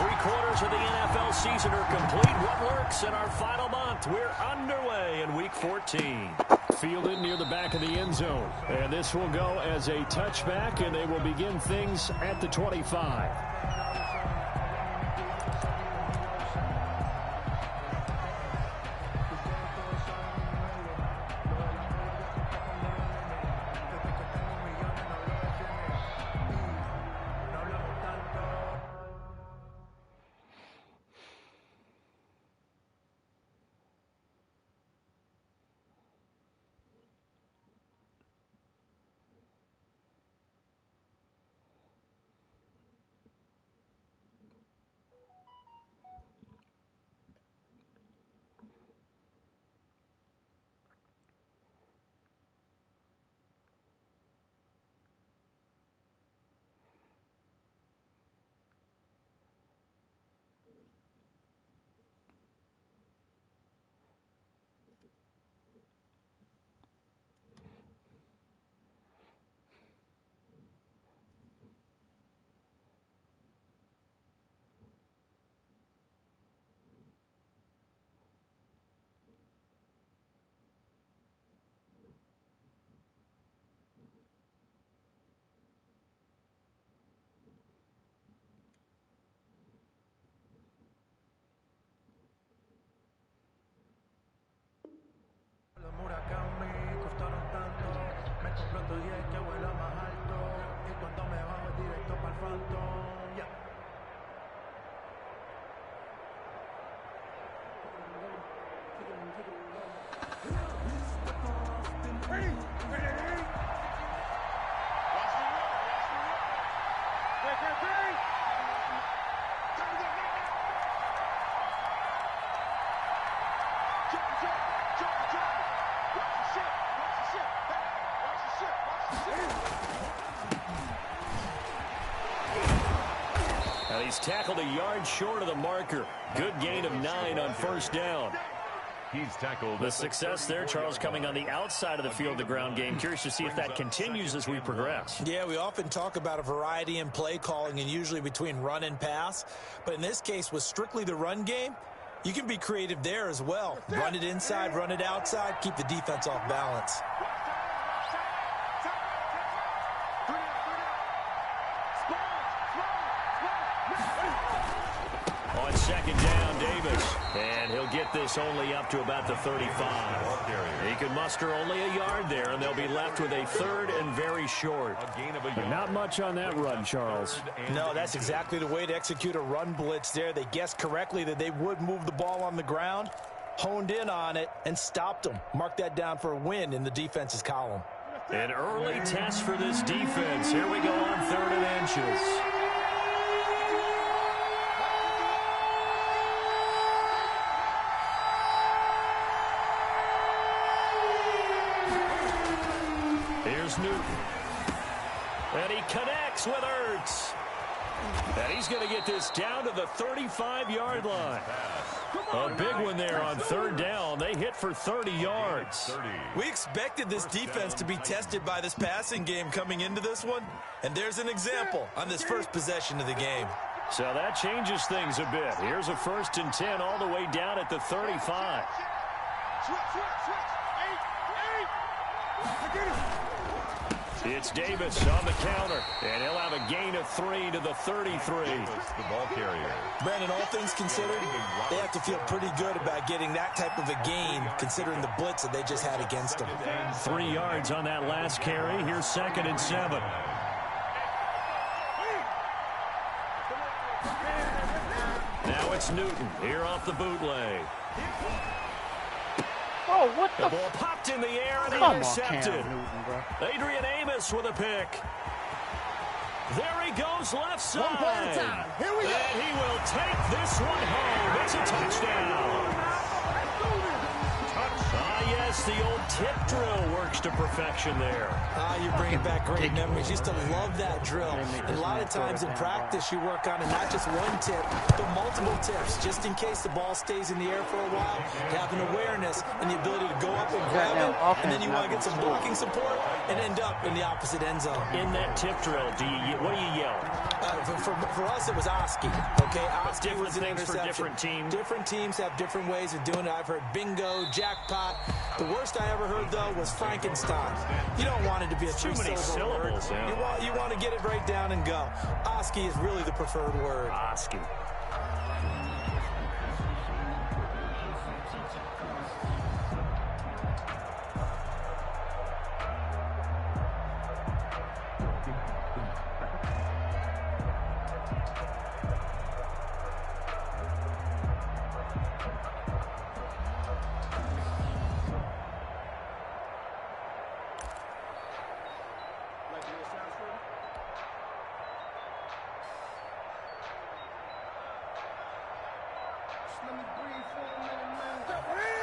3/4 of the NFL season are complete. What lurks in our final month? We're underway in Week 14. Fielded near the back of the end zone. And this will go as a touchback, and they will begin things at the 25. He's tackled a yard short of the marker. Good gain of 9 on first down. He's tackled. The success there, Charles, coming on the outside of the field, the ground game. Curious to see if that continues as we progress. Yeah, we often talk about a variety in play calling and usually between run and pass. But in this case, with strictly the run game, you can be creative there as well. Run it inside, run it outside, keep the defense off balance. On second down, Davis. And he'll get this only up to about the 35. He can muster only a yard there, and they'll be left with a third and very short. But not much on that run, Charles. No, that's exactly the way to execute a run blitz there. They guessed correctly that they would move the ball on the ground, honed in on it, and stopped them. Mark that down for a win in the defense's column. An early test for this defense. Here we go on 3rd and inches. Here's Newton. And he connects with Ertz. And he's going to get this down to the 35-yard line. A big one there on 3rd down. They hit for 30 yards. We expected this defense to be tested by this passing game coming into this one. And there's an example on this first possession of the game. So that changes things a bit. Here's a 1st and 10 all the way down at the 35. It's Davis on the counter, and he'll have a gain of 3 to the 33. The ball carrier. Brandon, all things considered, they have to feel pretty good about getting that type of a gain, considering the blitz that they just had against them. 3 yards on that last carry. Here's 2nd and 7. Now it's Newton here off the bootleg. Oh, what the? The ball popped in the air and intercepted. Adrian Amos with a pick. There he goes left side. 1 point at a time. Here we go. And he will take this one home. It's a touchdown. Yes, the old tip drill works to perfection there. You're bringing back great memories. Used to love that drill. And a lot of times in practice, you work on it, not just one tip, but multiple tips, just in case the ball stays in the air for a while. You have an awareness and the ability to go up and grab it, and then you want to get some blocking support and end up in the opposite end zone. In that tip drill, what do you yell? For us, it was Oski. Okay, Oski was an interception. For different teams. Different teams have different ways of doing it. I've heard bingo, jackpot. The worst I ever heard, though, was Frankenstein. You don't want it to be a three-syllable word. Yeah. You want to get it right down and go. Oski is really the preferred word. Oski.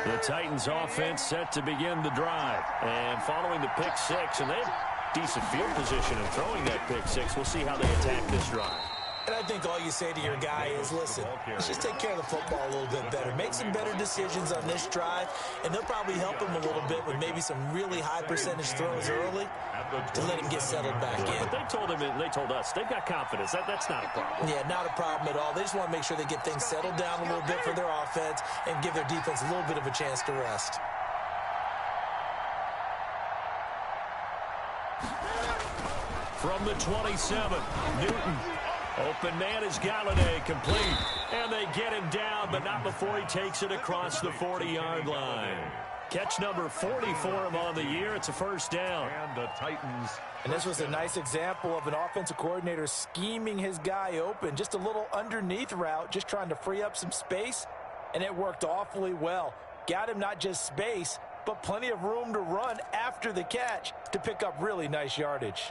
The Titans offense set to begin the drive. And following the pick six, and they have decent field position in throwing that pick six. We'll see how they attack this drive. And I think all you say to your guy is, listen, let's just take care of the football a little bit better. Make some better decisions on this drive, and they'll probably help him a little bit with maybe some really high percentage throws early to let him get settled back in. But they told us they've got confidence. That's not a problem. Yeah, not a problem at all. They just want to make sure they get things settled down a little bit for their offense and give their defense a little bit of a chance to rest. From the 27, Newton. Open man is Galladay, complete. And they get him down, but not before he takes it across the 40-yard line. Catch number 40 for him on the year. It's a first down. And the Titans. And this was a nice example of an offensive coordinator scheming his guy open. Just a little underneath route, just trying to free up some space. And it worked awfully well. Got him not just space, but plenty of room to run after the catch to pick up really nice yardage.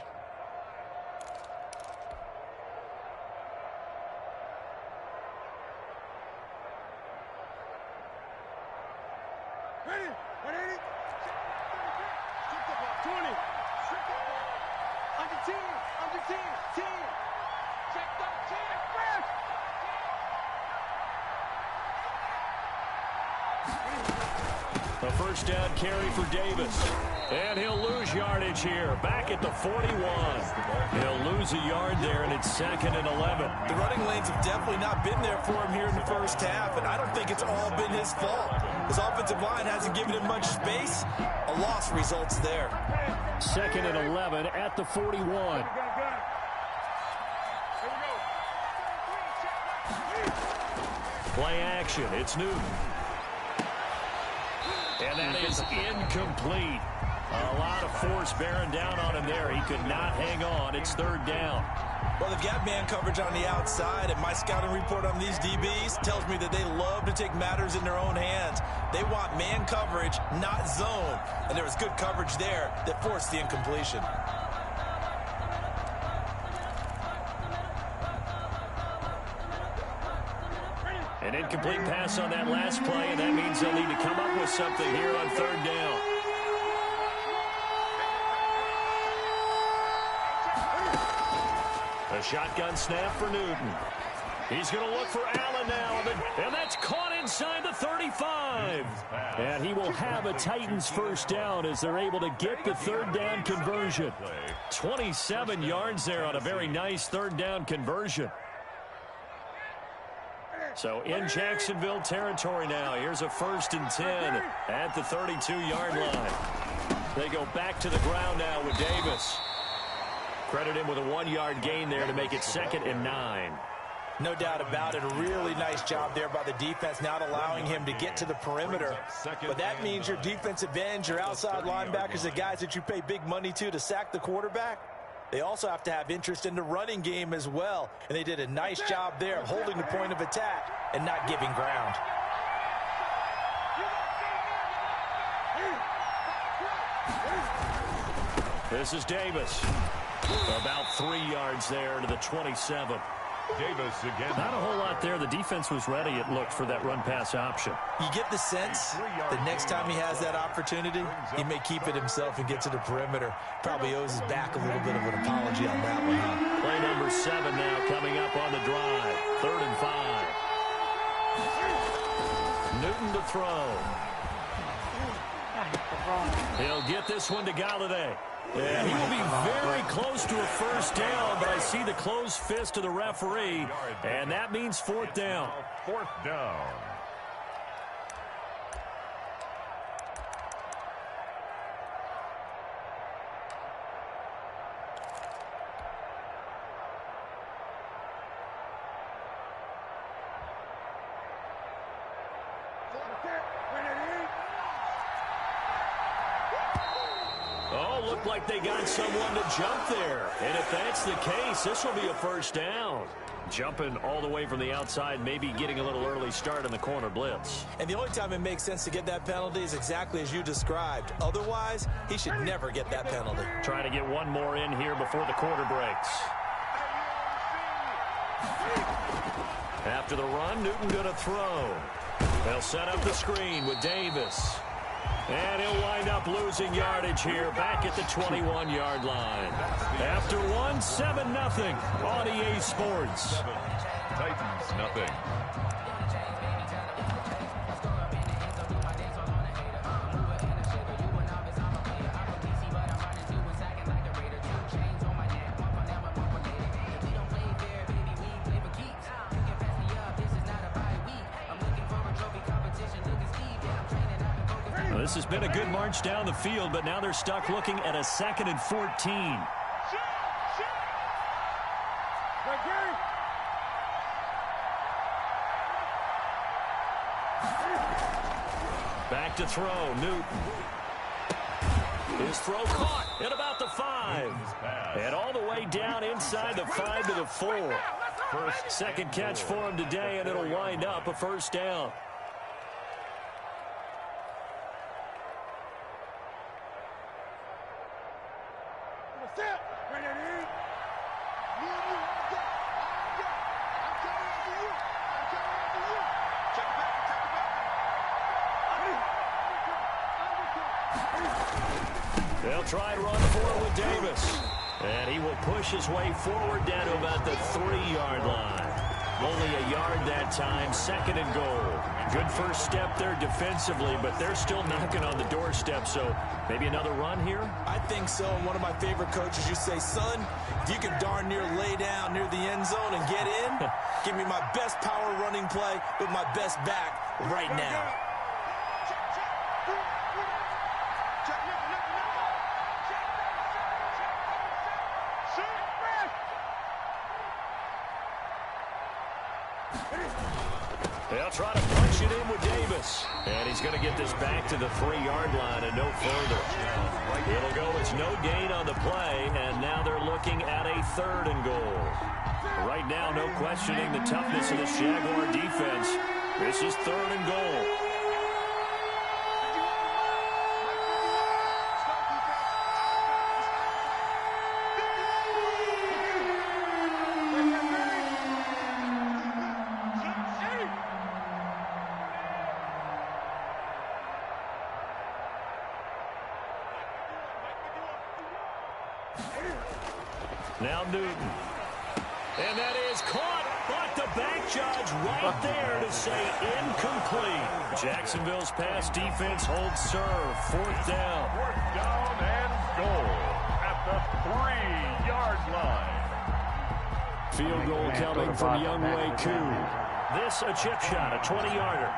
A first down carry for Davis. And he'll lose yardage here. Back at the 41. He'll lose a yard there, and it's 2nd and 11. The running lanes have definitely not been there for him here in the first half, and I don't think it's all been his fault. His offensive line hasn't given him much space. A loss results there. 2nd and 11 at the 41. Play action. It's Newton. And that is incomplete. A lot of force bearing down on him there. He could not hang on. It's 3rd down. Well, they've got man coverage on the outside, and my scouting report on these DBs tells me that they love to take matters in their own hands. They want man coverage, not zone. And there was good coverage there that forced the incompletion. An incomplete pass on that last play, and that means they'll need to come up with something here on 3rd down. A shotgun snap for Newton. He's going to look for Allen now, and that's caught inside the 35. And he will have a Titans first down as they're able to get the 3rd down conversion. 27 yards there on a very nice 3rd down conversion. So in Jacksonville territory now. Here's a 1st and 10 at the 32-yard line. They go back to the ground now with Davis. Credit him with a 1-yard gain there to make it 2nd and 9. No doubt about it. A really nice job there by the defense, not allowing him to get to the perimeter. But that means your defensive ends, your outside linebackers, the guys that you pay big money to sack the quarterback, they also have to have interest in the running game as well. And they did a nice job there of holding the point of attack and not giving ground. This is Davis. About 3 yards there to the 27. Davis again. Not a whole lot there. The defense was ready, it looked, for that run-pass option. You get the sense that next time he has that opportunity, he may keep it himself and get to the perimeter. Probably owes his back a little bit of an apology on that one, huh? Play number 7 now coming up on the drive. 3rd and 5. Newton to throw. He'll get this one to Galladay. And he will be very close to a first down, but I see the closed fist of the referee, and that means fourth down. Fourth down. Oh, looked like they got someone to jump there. And if that's the case, this will be a first down. Jumping all the way from the outside, maybe getting a little early start in the corner blitz. And the only time it makes sense to get that penalty is exactly as you described. Otherwise, he should never get that penalty. Trying to get one more in here before the quarter breaks. After the run, Newton going to throw. They'll set up the screen with Davis. And he'll wind up losing yardage here back at the 21-yard line. After one, 7-0 on EA Sports. Titans, nothing. This has been a good march down the field, but now they're stuck looking at a 2nd and 14. Back to throw, Newton. His throw caught at about the 5. And all the way down inside the 5 to the 4. Second catch for him today, and it'll wind up a first down. They'll try and run for it with Davis. And he will push his way forward down to about the 3-yard line. Only a yard that time, 2nd and goal. Good first step there defensively, but they're still knocking on the doorstep, so maybe another run here? I think so. And one of my favorite coaches, you say, son, if you can darn near lay down near the end zone and get in, give me my best power running play with my best back right now. They'll try to punch it in with Davis. And he's going to get this back to the 3-yard line and no further. It'll go, it's no gain on the play, and now they're looking at a 3rd and goal. Right now, no questioning the toughness of this Jaguar defense. This is 3rd and goal. Now Newton. And that is caught, but the back judge right there to say incomplete. Jacksonville's pass defense holds serve. 4th down. 4th down and goal at the 3-yard line. Field goal coming from Younghoe Koo. This a chip shot, a 20-yarder.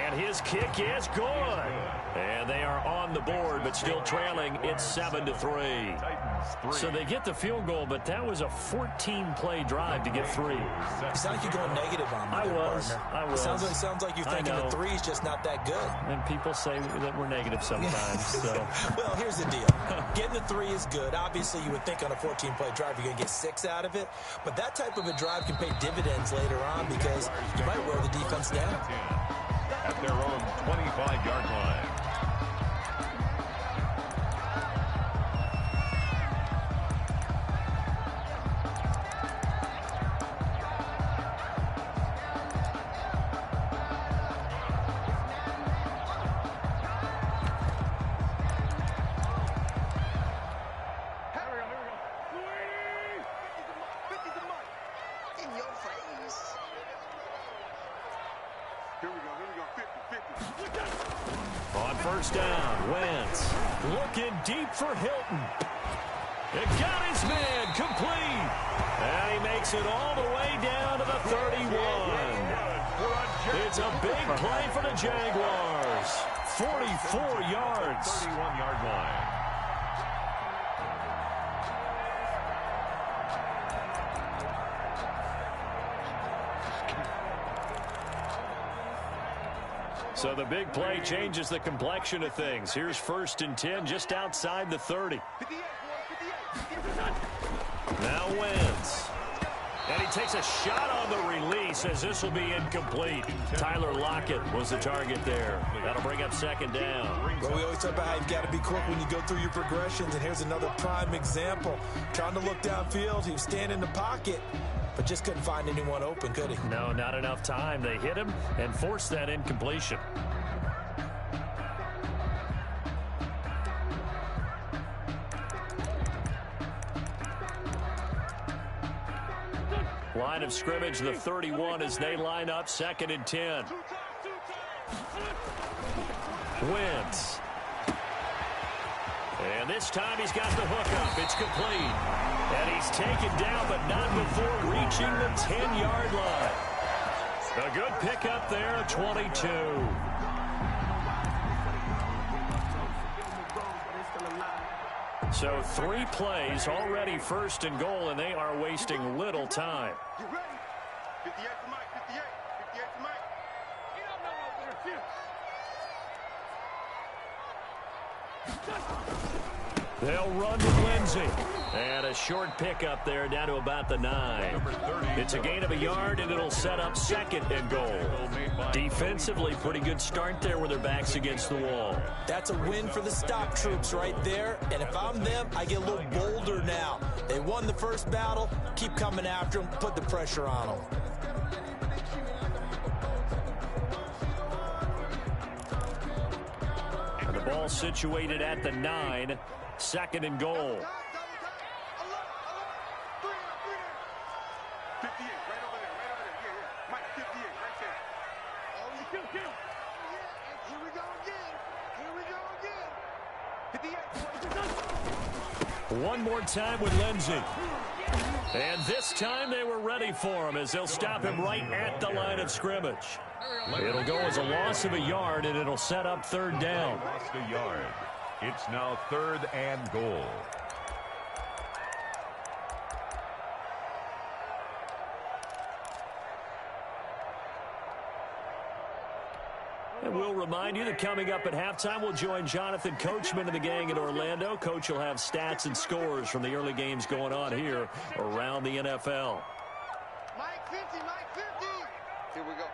And his kick is good. And they are on the board, but still trailing. It's 7-3. So they get the field goal, but that was a 14-play drive to get 3. You sound like you're going negative on me. I was. It sounds like you're thinking the 3 is just not that good. And people say that we're negative sometimes. So. Well, here's the deal. Getting the 3 is good. Obviously, you would think on a 14-play drive you're going to get 6 out of it. But that type of a drive can pay dividends later on because you might wear the defense down. At their own 25-yard line. On first down, Wentz looking deep for Hilton. It got his man complete. And he makes it all the way down to the 31. It's a big play for the Jaguars. 44 yards. 31-yard line. So the big play changes the complexion of things. Here's 1st and 10 just outside the 30. Now Wentz. And he takes a shot on the release as this will be incomplete. Tyler Lockett was the target there. That'll bring up 2nd down. Well, we always talk about how you've got to be quick when you go through your progressions, and here's another prime example. Trying to look downfield, he was standing in the pocket, but just couldn't find anyone open, could he? No, not enough time. They hit him and forced that incompletion. Line of scrimmage, the 31 as they line up 2nd and 10. Wentz. And this time he's got the hook up. It's complete. And he's taken down, but not before reaching the 10-yard line. A good pickup there at 22. So 3 plays already 1st and goal, and they are wasting little time. You ready? 58 to Mike, 58. 58 to Mike. They'll run with Lindsey. And a short pickup there down to about the 9. It's a gain of a yard, and it'll set up 2nd and goal. Defensively, pretty good start there with their backs against the wall. That's a win for the stock troops right there. And if I'm them, I get a little bolder now. They won the first battle. Keep coming after them. Put the pressure on them. And the ball situated at the 9. 2nd and goal. 58, right over there, right over there. Yeah. Mike, 58, right there. Oh, you kill. Here we go again. 58. One more time with Lindsey. And this time they were ready for him as they'll stop him right at the line of scrimmage. It'll go as a loss of a yard, and it'll set up 3rd down. Lost a yard. It's now 3rd and goal. And we'll remind you that coming up at halftime, we'll join Jonathan Coachman and the gang in Orlando. Coach will have stats and scores from the early games going on here around the NFL. Mike 50, Mike 50. Here we go.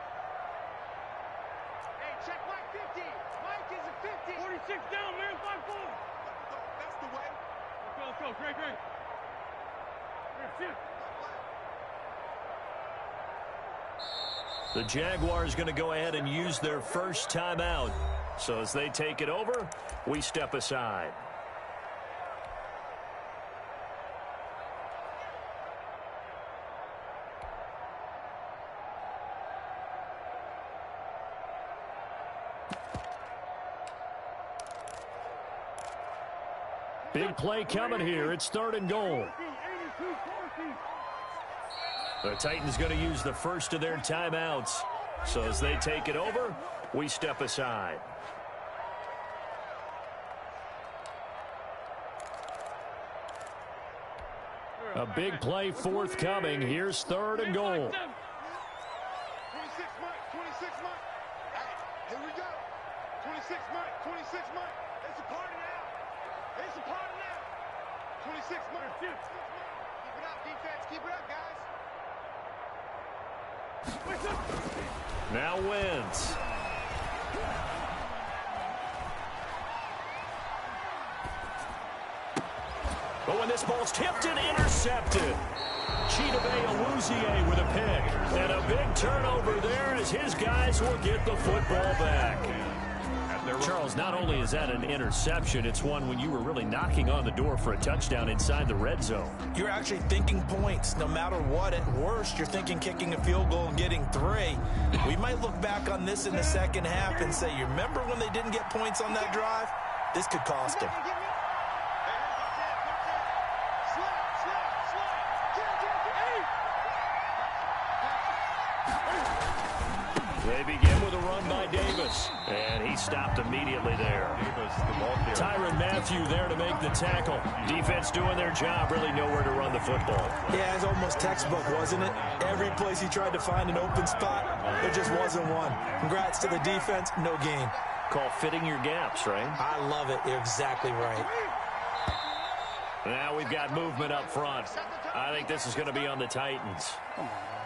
Hey, check Mike 50. Mike is a 50. 46 down, man. 5-4. That's the way. Let's go. Great. The Jaguars going to go ahead and use their first timeout. So as they take it over, we step aside. Big play coming here. It's 3rd and goal. The Titans going to use the first of their timeouts. So as they take it over, we step aside. A big play forthcoming. Here's 3rd and goal. 26 Mike. 26 Mike. Hey, here we go. 26 Mike. 26 Mike. It's a party now. 26 Mike. Keep it up, defense. Keep it up, guys. Now Wentz. But when this ball's tipped and intercepted, Chidobe Awuzie with a pick. And a big turnover there as his guys will get the football back. At Charles, not only is that an interception, it's one when you were really knocking on the door for a touchdown inside the red zone. You're actually thinking points. No matter what, at worst, you're thinking kicking a field goal and getting 3. We might look back on this in the second half and say, you remember when they didn't get points on that drive? This could cost them. They begin with a run by Davis, and he stopped immediately there. Tyrann Mathieu there to make the tackle. Defense doing their job, really nowhere to run the football. Yeah, it's almost textbook, wasn't it? Every place he tried to find an open spot, there just wasn't one. Congrats to the defense, no gain. Call fitting your gaps, right? I love it. You're exactly right. Now we've got movement up front. I think this is going to be on the Titans.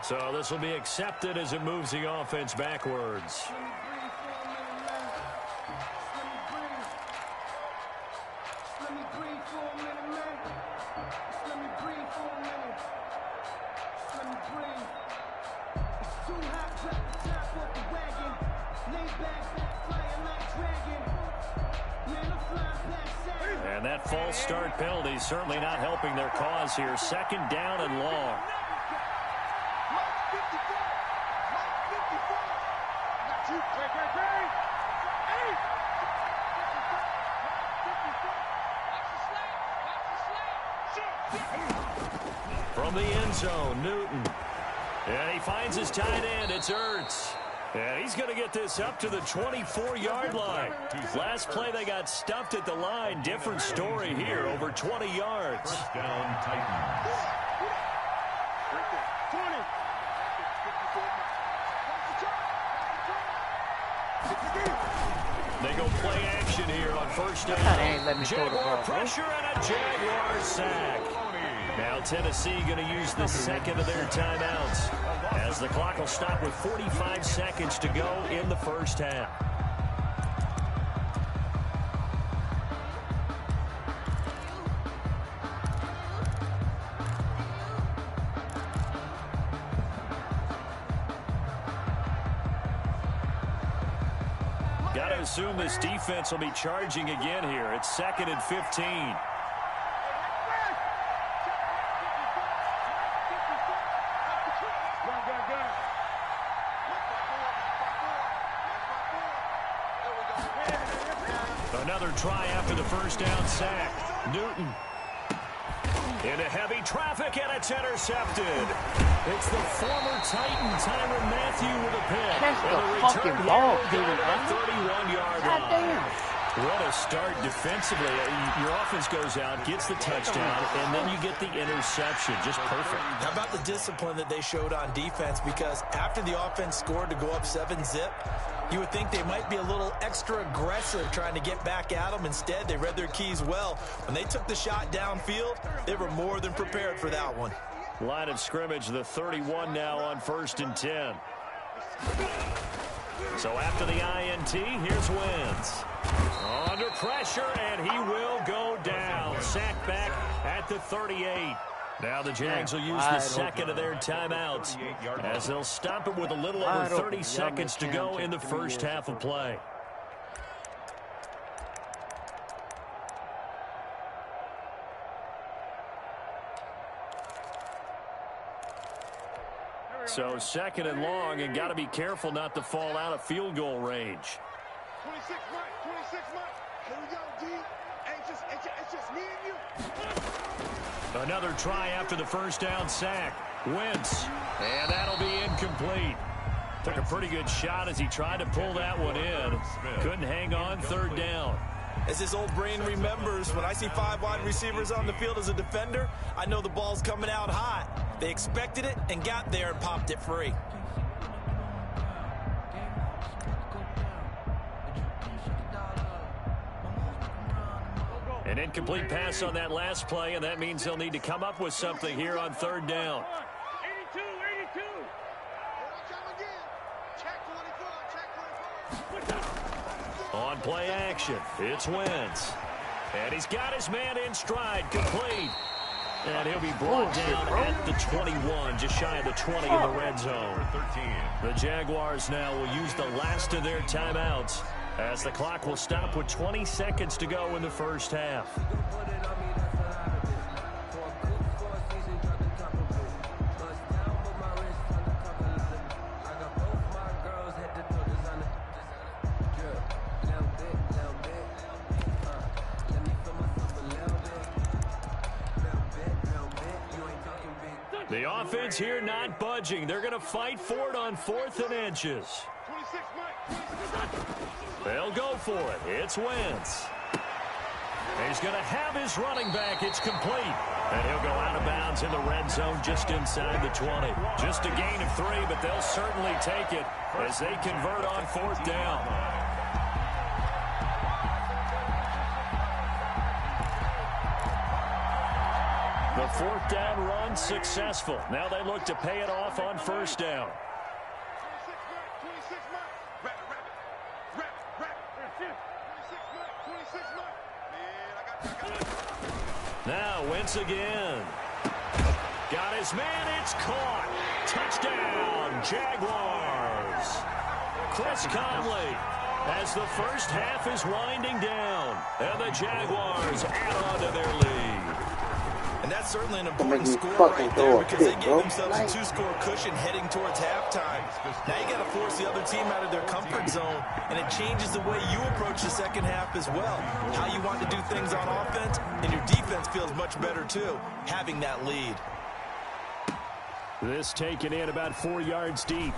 So this will be accepted as it moves the offense backwards. And that false start penalty is certainly not helping their cause here. 2nd down and long. From the end zone, Newton. And he finds his tight end. It's Ertz. And he's going to get this up to the 24-yard line. Last play, they got stuffed at the line. Different story here, over 20 yards. First down, Titans. 20. They go play action here on first down. Jaguar pressure and a Jaguar sack. Now Tennessee going to use the 2nd of their timeouts, as the clock will stop with 45 seconds to go in the first half. Got to assume this defense will be charging again here. It's 2nd and 15. Another try after the first down sack. Newton into heavy traffic, and it's intercepted. It's the former Titan, Tyrann Mathieu, with a pick. Catch and the return fucking ball, here dude. at the 31-yard God line. damn. What a start defensively. Your offense goes out, gets the touchdown, and then you get the interception. Just perfect. How about the discipline that they showed on defense? Because after the offense scored to go up 7-zip, you would think they might be a little extra aggressive trying to get back at them. Instead, they read their keys well. When they took the shot downfield, they were more than prepared for that one. Line of scrimmage, the 31 now on 1st and 10. So after the INT, here's Wentz. Under pressure, and he will go down. Sacked back at the 38. Now the Jags will use the 2nd of their timeouts, as they'll stop it with a little over 30 seconds to go in the first half of play. So 2nd and long, and got to be careful not to fall out of field goal range. 26 Mike. Here we go, D. It's just me and you. Another try after the first down sack. Wentz, and that'll be incomplete. Took a pretty good shot as he tried to pull that one in. Couldn't hang on, 3rd down. As his old brain remembers, when I see 5 wide receivers on the field as a defender, I know the ball's coming out hot. They expected it and got there and popped it free. An incomplete pass on that last play, and that means they'll need to come up with something here on 3rd down. 82. Check 24. On play action, it's Wentz. And he's got his man in stride, complete. And he'll be brought down at the 21, just shy of the 20 in the red zone. The Jaguars now will use the last of their timeouts as the clock will stop with 20 seconds to go in the first half. The offense here not budging. They're going to fight for it on 4th and inches. They'll go for it. It's Wentz. He's going to have his running back. It's complete. And he'll go out of bounds in the red zone just inside the 20. Just a gain of 3, but they'll certainly take it as they convert on 4th down. The 4th down run successful. Now they look to pay it off on 1st down. Now Wentz again. Got his man. It's caught. Touchdown, Jaguars. Chris Conley as the first half is winding down. And the Jaguars add on to their lead. And that's certainly an important score right there because they gave themselves a 2-score cushion heading towards halftime. Now you got to force the other team out of their comfort zone, and it changes the way you approach the second half as well. How you want to do things on offense, and your defense feels much better too, having that lead. This taken in about 4 yards deep.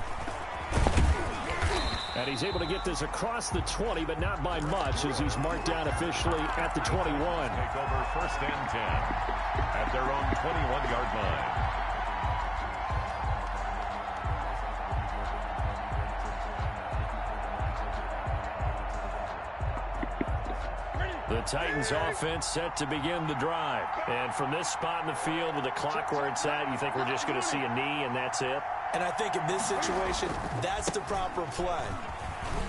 And he's able to get this across the 20, but not by much as he's marked down officially at the 21. Take over 1st and 10 at their own 21-yard line. The Titans offense set to begin the drive. And from this spot in the field with the clock where it's at, you think we're just going to see a knee and that's it? And I think in this situation, that's the proper play.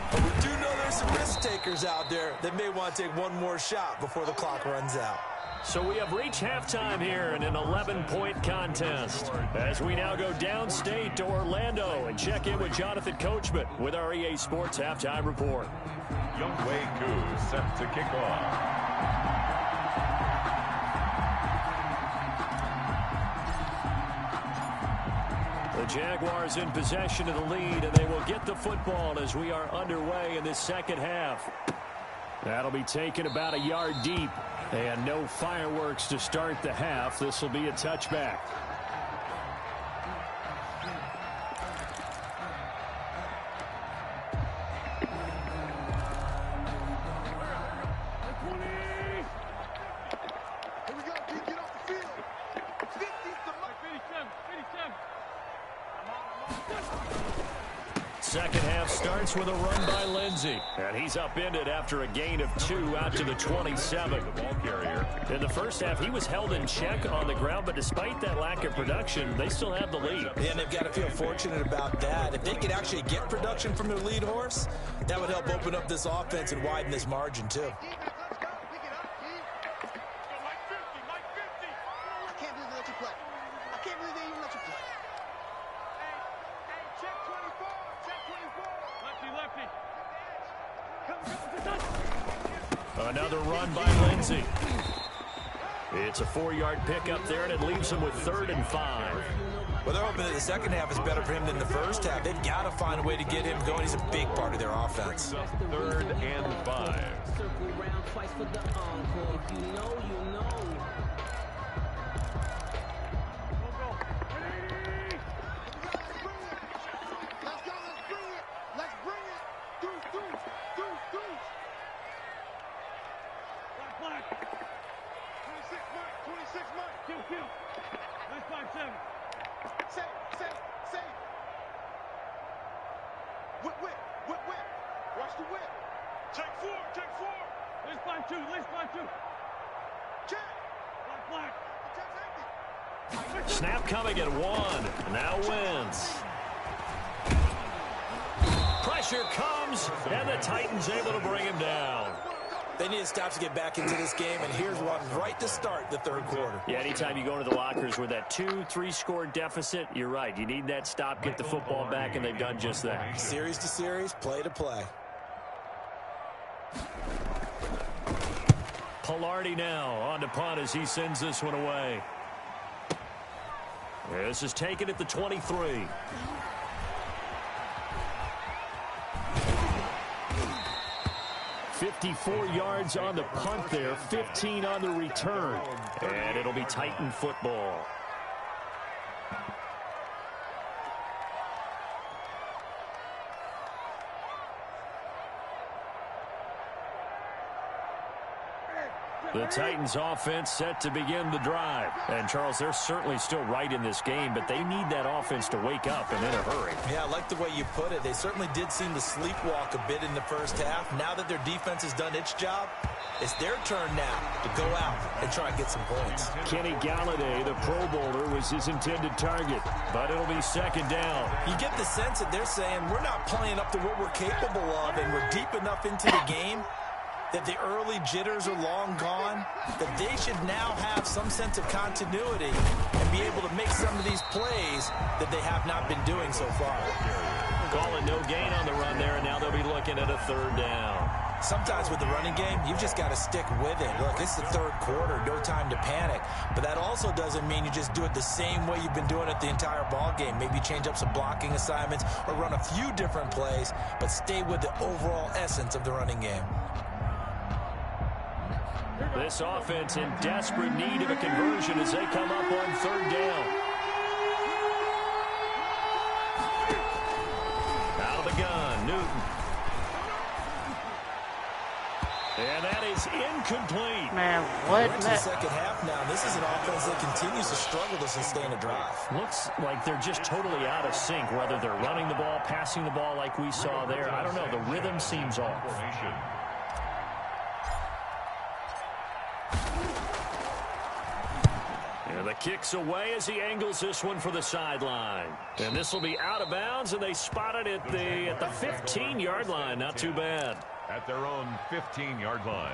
But we do know there's some risk takers out there that may want to take one more shot before the clock runs out. So we have reached halftime here in an 11-point contest as we now go downstate to Orlando and check in with Jonathan Coachman with our EA Sports Halftime Report. Younghoe Koo set to kick off. The Jaguars in possession of the lead, and they will get the football as we are underway in this second half. That'll be taken about a yard deep, and no fireworks to start the half. This will be a touchback. Second half starts with a run by Lindsey. And he's upended after a gain of 2 out to the 27. The ball carrier. In the first half, he was held in check on the ground, but despite that lack of production, they still have the lead. And they've got to feel fortunate about that. If they could actually get production from their lead horse, that would help open up this offense and widen this margin, too. Another run by Lindsey. It's a 4-yard pickup there, and it leaves him with 3rd and 5. Well, they're hoping that the second half is better for him than the first half. They've got to find a way to get him going. He's a big part of their offense. 3rd and 5. Snap coming at 1. Now Wentz. Pressure comes, and the Titans able to bring him down. They need to stop to get back into this game, and here's one right to start the 3rd quarter. Yeah, anytime you go into the lockers with that 2-3 deficit, you're right. You need that stop, get the football back, and they've done just that. Series to series, play to play. Pilardi now on to punt as he sends this one away. This is taken at the 23. $54 yards on the punt there, 15 on the return. And it'll be Titan football. The Titans offense set to begin the drive. And, Charles, they're certainly still right in this game, but they need that offense to wake up and in a hurry. Yeah, I like the way you put it. They certainly did seem to sleepwalk a bit in the first half. Now that their defense has done its job, it's their turn now to go out and try and get some points. Kenny Galladay, the Pro Bowler, was his intended target, but it'll be second down. You get the sense that they're saying we're not playing up to what we're capable of, and we're deep enough into the game that the early jitters are long gone, that they should now have some sense of continuity and be able to make some of these plays that they have not been doing so far. Calling no gain on the run there, and now they'll be looking at a third down. Sometimes with the running game, you've just got to stick with it. Look, it's the third quarter, no time to panic. But that also doesn't mean you just do it the same way you've been doing it the entire ball game. Maybe change up some blocking assignments or run a few different plays, but stay with the overall essence of the running game. This offense in desperate need of a conversion as they come up on third down. Out of the gun, Newton. And that is incomplete. Man, what? We're into the second half now. This is an offense that continues to struggle to sustain a drive. Looks like they're just totally out of sync, whether they're running the ball, passing the ball like we saw there. I don't know. The rhythm seems off. And the kick's away as he angles this one for the sideline. And this will be out of bounds, and they spot it at the 15-yard line. Not too bad. At their own 15-yard line.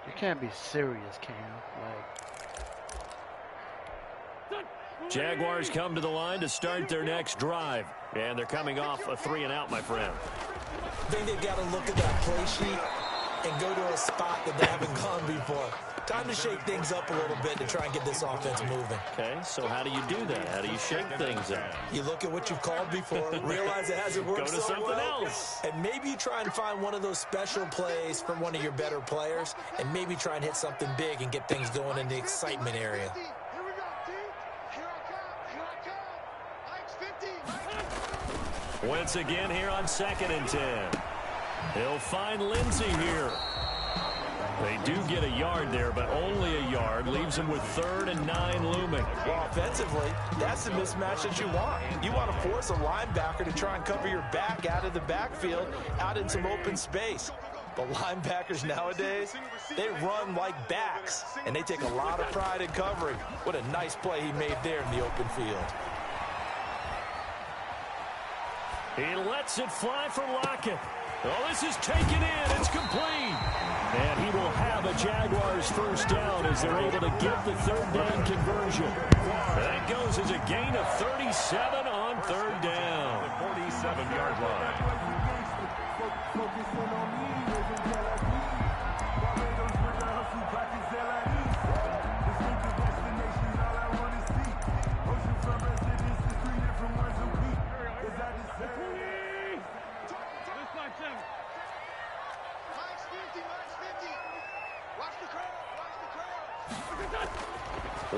You can't be serious, Cam. Jaguars come to the line to start their next drive. And they're coming off a 3-and-out, my friend. I think they've got to look at that play sheet and go to a spot that they haven't gone before. Time to shake things up a little bit to try and get this offense moving. Okay, so how do you do that? How do you shake things up? You look at what you've called before, realize it hasn't worked Go to so something well, else. and maybe you try and find one of those special plays from one of your better players, and maybe try and hit something big and get things going in the excitement area. Here we go, team. Here I come. Mike's 50. Once again here on 2nd and 10. He'll find Lindsey here. They do get a yard there, but only a yard. Leaves him with 3rd and 9 looming. Well, offensively, that's the mismatch that you want. You want to force a linebacker to try and cover your back out of the backfield, out in some open space. But linebackers nowadays, they run like backs, and they take a lot of pride in covering. What a nice play he made there in the open field. He lets it fly for Lockett. Oh, this is taken in. It's complete. And he will have a Jaguars first down as they're able to get the 3rd down conversion. That goes as a gain of 37 on 3rd down. The 47-yard line.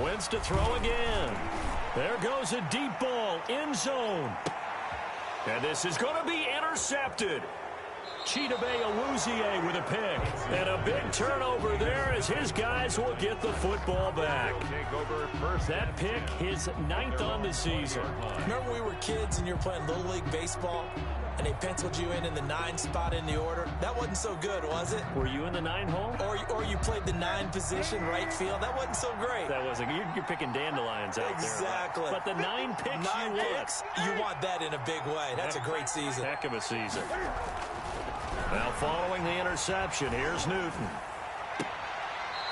Wentz to throw again. There goes a deep ball, end zone. And this is going to be intercepted. Chidobe Awuzie with a pick. And a big turnover there as his guys will get the football back. That pick, his 9th on the season. Remember we were kids and you were playing Little League Baseball, and they penciled you in the 9 spot in the order? That wasn't so good, was it? Were you in the 9 hole? Or you played the 9 position, right field? That wasn't so great. That wasn't. You're picking dandelions out exactly. there. But the 9 picks 9 picks, you want that in a big way. That's a great season. Heck of a season. Now following the interception, here's Newton.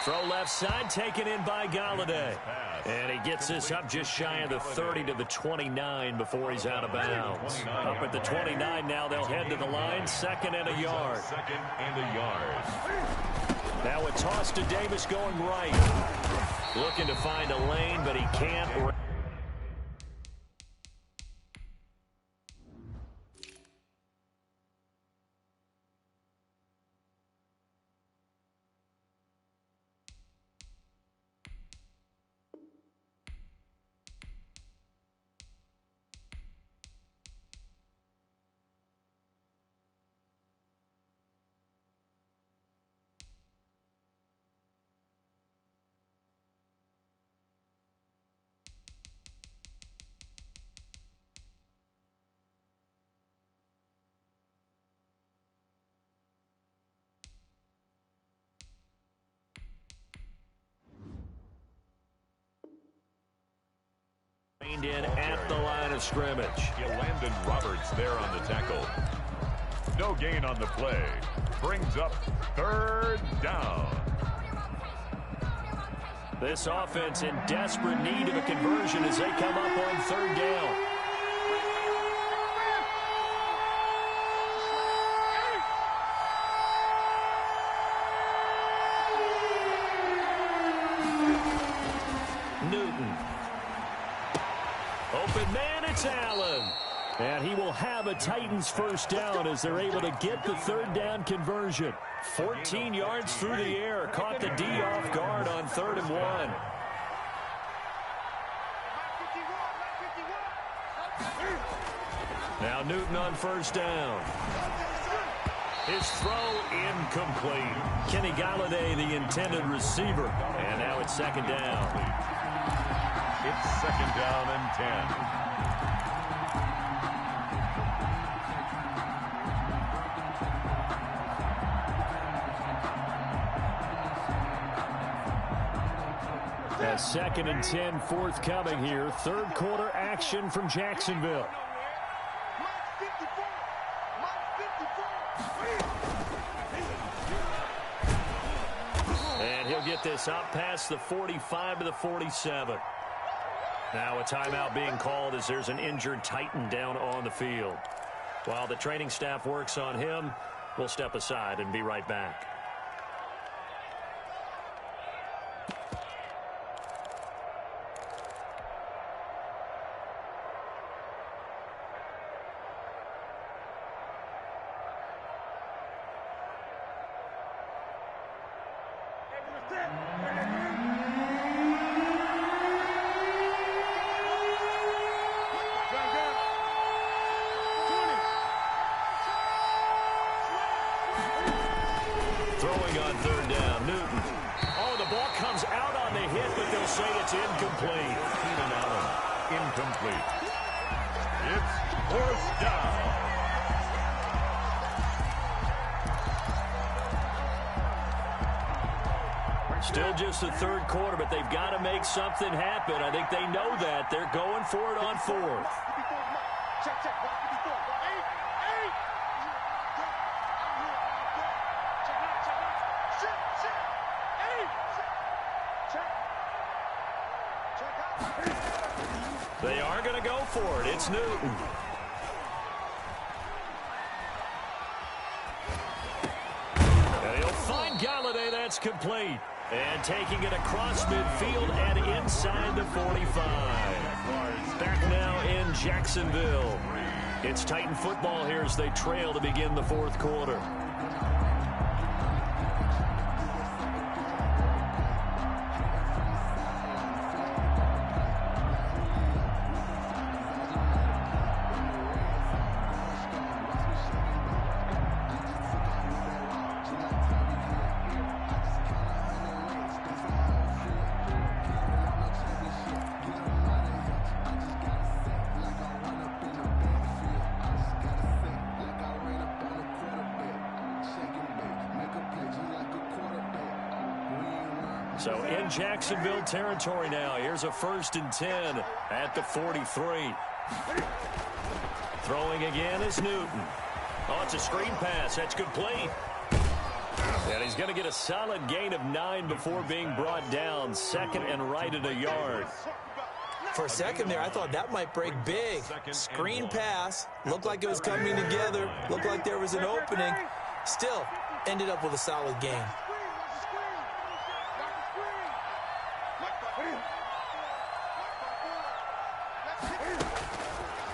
Throw left side, taken in by Galladay. And he gets this up just shy of the 30 to the 29 before he's out of bounds. Up at the 29 now, they'll head to the line, 2nd and a yard. 2nd and a yard. Now a toss to Davis going right. Looking to find a lane, but he can't. In at the line of scrimmage. Landon Roberts there on the tackle. No gain on the play. Brings up 3rd down. This offense in desperate need of a conversion as they come up on 3rd down. Newton. Open man, it's Allen. And he will have a Titans 1st down as they're able to get the 3rd down conversion. 14 yards through the air. Caught the D off guard on 3rd and 1. Now Newton on 1st down. His throw incomplete. Kenny Galladay, the intended receiver. And now it's 2nd down. It's 2nd down and 10. A 2nd and 10 forthcoming here. 3rd quarter action from Jacksonville. And he'll get this up past the 45 to the 47. Now a timeout being called as there's an injured Titan down on the field. While the training staff works on him, we'll step aside and be right back. Throwing on 3rd down, Newton. Oh, the ball comes out on the hit, but they'll say it's incomplete. Keenan Allen, incomplete. It's 4th down. Still just the 3rd quarter, but they've got to make something happen. I think they know that. They're going for it on 4th. They are going to go for it. It's Newton. And he'll find Galladay. That's complete. And taking it across midfield and inside the 45. Back now in Jacksonville. It's Titan football here as they trail to begin the 4th quarter. So in Jacksonville territory now. Here's a 1st and 10 at the 43. Throwing again is Newton. Oh, it's a screen pass. That's complete. And he's going to get a solid gain of 9 before being brought down. 2nd and right at a yard. For a second there, I thought that might break big. Screen pass. Looked like it was coming together. Looked like there was an opening. Still, ended up with a solid gain.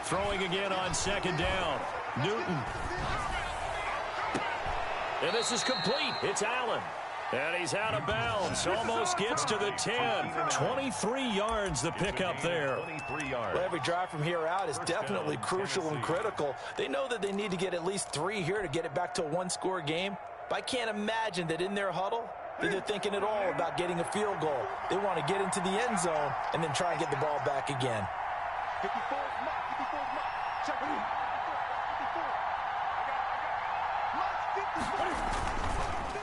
Throwing again on 2nd down. Newton. And this is complete. It's Allen. And he's out of bounds. Almost gets to the 10. 23 yards the pickup there. 23 yards. Well, every drive from here out is definitely crucial and critical. They know that they need to get at least 3 here to get it back to a one-score game. But I can't imagine that in their huddle, they're thinking at all about getting a field goal. They want to get into the end zone and then try and get the ball back again. 54 is Mike. 54 is Mike. Check it out. 54.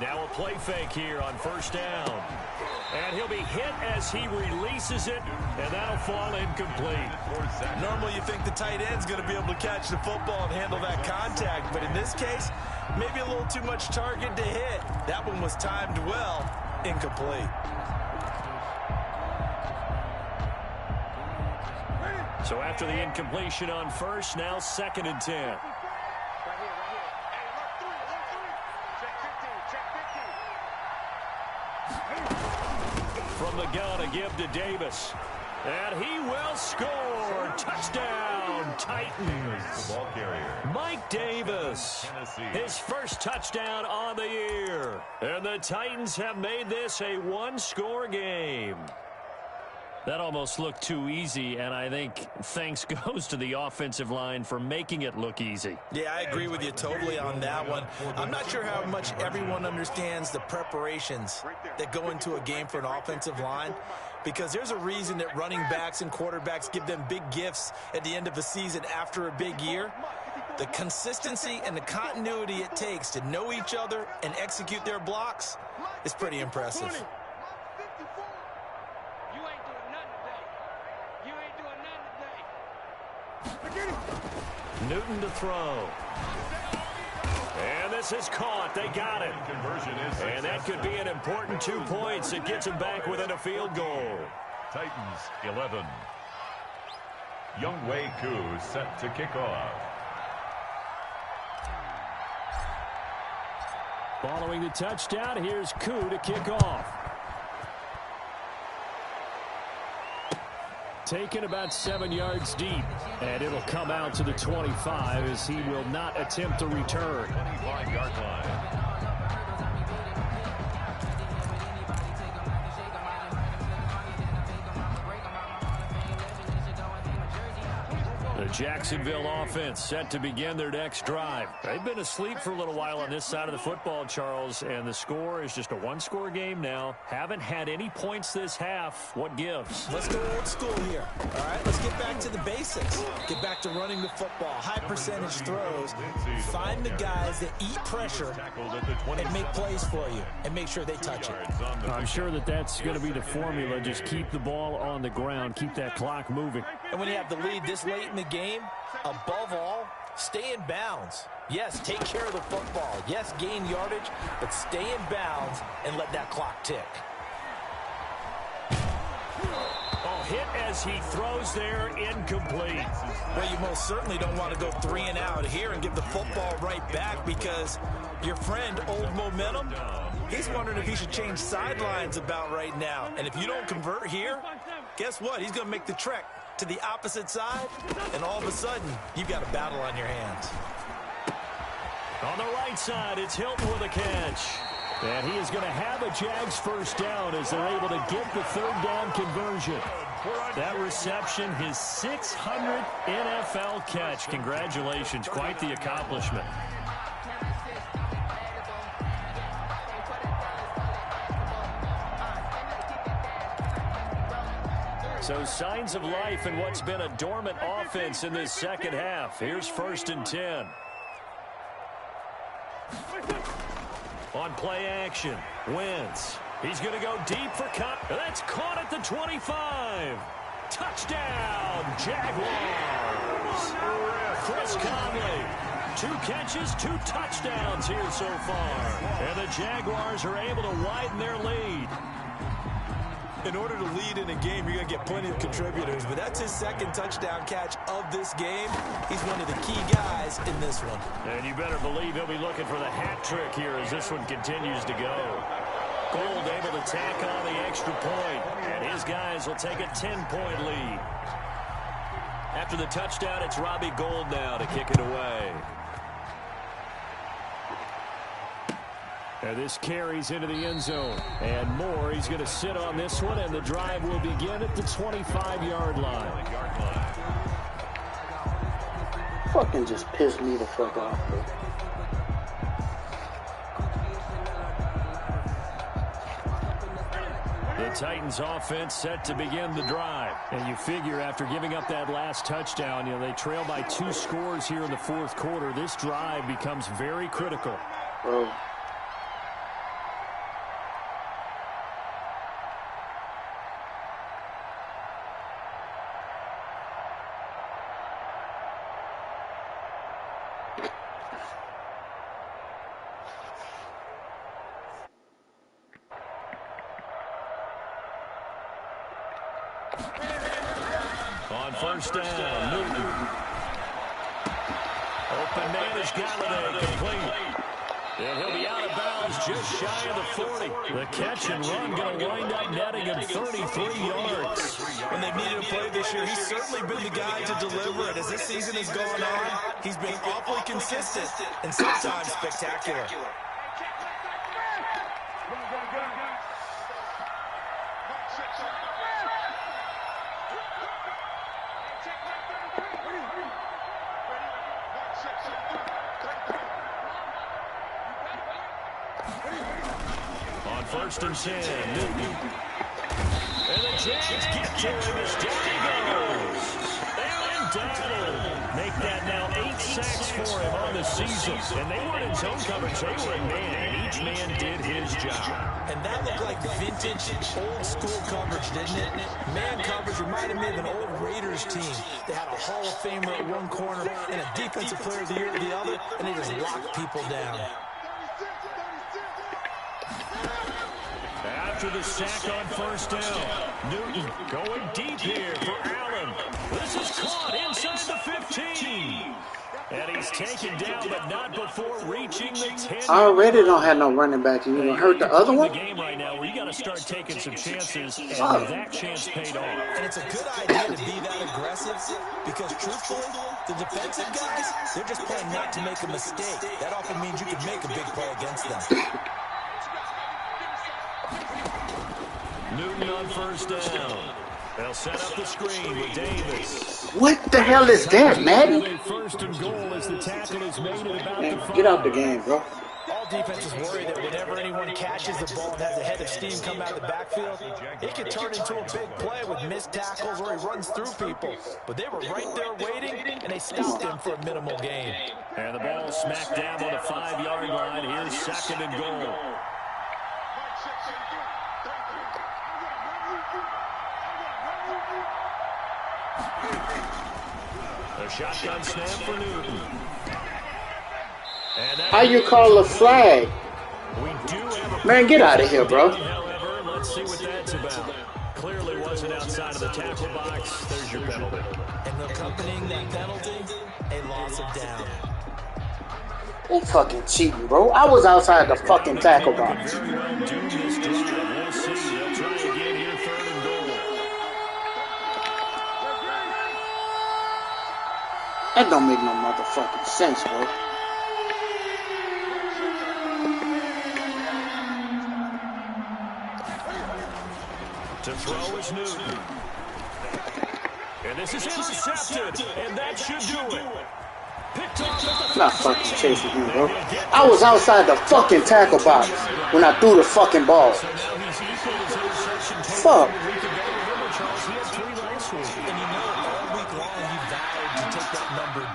Now a play fake here on 1st down. And he'll be hit as he releases it, and that'll fall incomplete. Normally you think the tight end's going to be able to catch the football and handle that contact, but in this case, maybe a little too much target to hit. That one was timed well, incomplete. So after the incompletion on 1st, now 2nd and 10. From the gun, a give to Davis. And he will score. Touchdown, Titans. Ball carrier. Mike Davis. His first touchdown on the year. And the Titans have made this a one-score game. That almost looked too easy, and I think thanks goes to the offensive line for making it look easy. Yeah, I agree with you totally on that one. I'm not sure how much everyone understands the preparations that go into a game for an offensive line, because there's a reason that running backs and quarterbacks give them big gifts at the end of the season after a big year. The consistency and the continuity it takes to know each other and execute their blocks is pretty impressive. Newton to throw. And this is caught. They got it. And that could be an important 2 points. It gets them back within a field goal. Titans 11. Younghoe Koo set to kick off. Following the touchdown, here's Koo to kick off. Taken about 7 yards deep, and it'll come out to the 25 as he will not attempt to return. 25-yard line. The Jacksonville offense set to begin their next drive. They've been asleep for a little while on this side of the football, Charles, and the score is just a one-score game now. Haven't had any points this half. What gives? Let's go old school here. All right, let's get back to the basics. Get back to running the football, high percentage throws. Find the guys that eat pressure and make plays for you and make sure they touch it. I'm sure that that's going to be the formula. Just keep the ball on the ground, keep that clock moving. And when you have the lead this late in the game, above all, stay in bounds. Yes, take care of the football. Yes, gain yardage, but stay in bounds and let that clock tick. Oh, hit as he throws there, incomplete. Well, you most certainly don't want to go 3 and out here and give the football right back, because your friend, Old Momentum, he's wondering if he should change sidelines about right now. And if you don't convert here, guess what? He's going to make the trek to the opposite side, and all of a sudden, you've got a battle on your hands. On the right side, it's Hilton with a catch. And he is going to have a Jags first down as they're able to get the 3rd down conversion. That reception, his 600th NFL catch. Congratulations, quite the accomplishment. So signs of life in what's been a dormant offense in this second half. Here's 1st and 10. On play action, Wentz. He's going to go deep for cut. That's caught at the 25. Touchdown, Jaguars. Chris Conley 2 catches, 2 touchdowns here so far. And the Jaguars are able to widen their lead. In order to lead in a game, you're going to get plenty of contributors, but that's his 2nd touchdown catch of this game. He's one of the key guys in this one. And you better believe he'll be looking for the hat trick here as this one continues to go. Gold able to tack on the extra point, and his guys will take a 10-point lead. After the touchdown, it's Robbie Gould now to kick it away. And this carries into the end zone. And more, he's going to sit on this one, and the drive will begin at the 25-yard line. Fucking just pissed me the fuck off, bro. The Titans offense set to begin the drive. And you figure after giving up that last touchdown, they trail by 2 scores here in the 4th quarter. This drive becomes very critical. Bro. On first down, Newton. Open man is Galladay, complete. And he'll be out of bounds just shy of the 40. The catch and run going to wind up netting him 33 yards. When they've needed a play this year, he's certainly been the guy to deliver it. As this season has gone on, he's been awfully consistent and sometimes spectacular. On first and 10, Newton. And the Jags get to him as down he goes. Aaron Donald. Make that now 8 sacks for him on the season. And they weren't in zone coverage, they were in man, and each man did his job. And that looked like vintage, old-school coverage, didn't it? Man coverage reminded me of an old Raiders team. They had a Hall of Famer at one corner and a Defensive Player of the Year at the other, and they just locked people down. After the sack on first down, Newton going deep here for Allen. This is caught inside the 15. And he's taken down, but not before reaching the 10. I already don't have no running back. You gonna hurt the other one? The game right now where you got to start taking some chances, and that chance paid off. And it's a good idea to be that aggressive because, truthfully, the defensive guys, they're just playing not to make a mistake. That often means you can make a big play against them. Newton on first down. They'll set up the screen with Davis. What the hell is that, Maddie? First and goal as the tackle is made at about the 5. Get out the game, bro. All defenses worry that whenever anyone catches the ball and has a head of steam come out of the backfield, it can turn into a big play with missed tackles or he runs through people. But they were right there waiting, and they stopped him for a minimal gain. And the ball smacked down on the 5-yard line. Here's second and goal. A shotgun snap for Newton. How you call a flag? We do have a Man, get out of here, bro. However, let's see what that's about. Clearly wasn't outside of the tackle box. There's your penalty. And accompanying that penalty, a loss of down. They fucking cheating, bro. I was outside the fucking tackle box. Very well do this drive. We'll see. They'll try again here, third and goal. That don't make no motherfucking sense, bro. To throw is Newton. And this is intercepted. And that should do it. Picked off at the Not fucking chasing him, bro. I was outside the fucking tackle box when I threw the fucking ball. So now he's equal his interception total. Fuck. And you know, all week long,